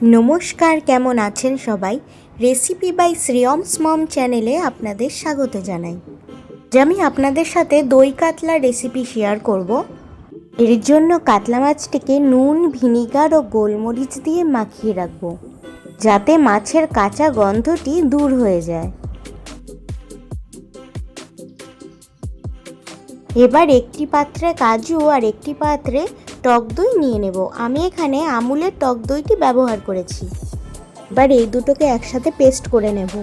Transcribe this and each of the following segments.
নমস্কার, কেমন আছেন সবাই? রেসিপি বাই শ্রেয়মস মম চ্যানেলে আপনাদের স্বাগত জানাই। আমি আপনাদের সাথে দই কাতলা রেসিপি শেয়ার করব। এর জন্য কাতলা মাছটিকে নুন, ভিনিগার ও গোলমরিচ দিয়ে মাখিয়ে রাখব, যাতে মাছের কাঁচা গন্ধটি দূর হয়ে যায়। এবার একটি পাত্রে কাজু আর একটি পাত্রে টক দই নিয়ে নেব। আমি এখানে আমুলের টক দইটি ব্যবহার করেছি। এবার এই দুটোকে একসাথে পেস্ট করে নেব।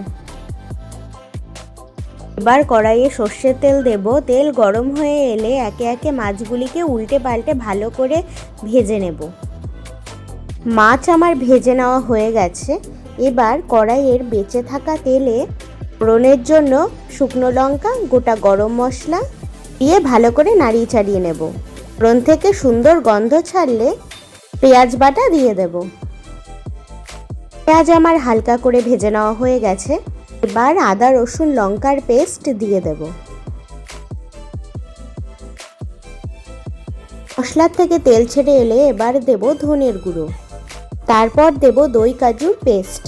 এবার কড়াইয়ে সর্ষের তেল দেব। তেল গরম হয়ে এলে একে একে মাছগুলিকে উল্টে পাল্টে ভালো করে ভেজে নেব। মাছ আমার ভেজে নেওয়া হয়ে গেছে। এবার কড়াইয়ের বেঁচে থাকা তেলে ফোড়নের জন্য শুকনো লঙ্কা, গোটা গরম মশলা দিয়ে ভালো করে নাড়িয়ে চাড়িয়ে নেব। ফোড়ন থেকে সুন্দর গন্ধ ছাড়লে পেঁয়াজ বাটা দিয়ে দেব। পেঁয়াজ আমার হালকা করে ভেজে নেওয়া হয়ে গেছে। এবার আদা, রসুন, লঙ্কার পেস্ট দিয়ে দেব। মশলার থেকে তেল ছেড়ে এলে এবার দেব ধনের গুঁড়ো, তারপর দেব দই কাজুর পেস্ট।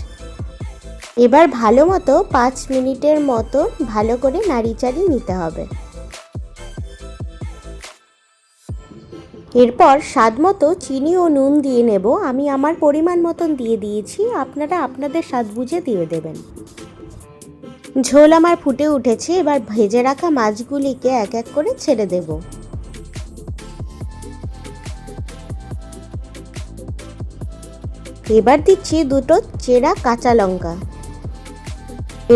এবার ভালো মতো 5 মিনিটের মতো ভালো করে নাড়িয়ে চাড়িয়ে নিতে হবে। এরপর স্বাদ মতো চিনি ও নুন দিয়ে নেব। আমি আমার পরিমাণ মতন দিয়ে দিয়েছি, আপনারা আপনাদের স্বাদ বুঝে দিয়ে দেবেন। ঝোল আমার ফুটে উঠেছে। এবার ভেজে রাখা মাছগুলিকে এক এক করে ছেড়ে দেব। এবার দিচ্ছি দুটো চেরা কাঁচা লঙ্কা।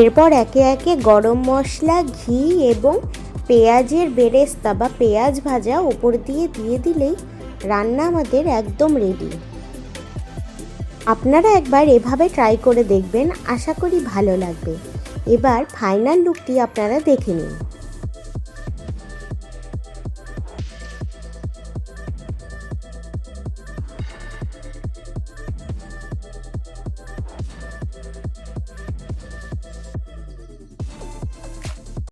এরপর একে একে গরম মশলা, ঘি এবং পেঁয়াজের বেরেস্তা বা পেঁয়াজ ভাজা ওপর দিয়ে দিলেই রান্না আমাদের একদম রেডি। আপনারা একবার এভাবে ট্রাই করে দেখবেন, আশা করি ভালো লাগবে। এবার ফাইনাল লুকটি আপনারা দেখে নিন।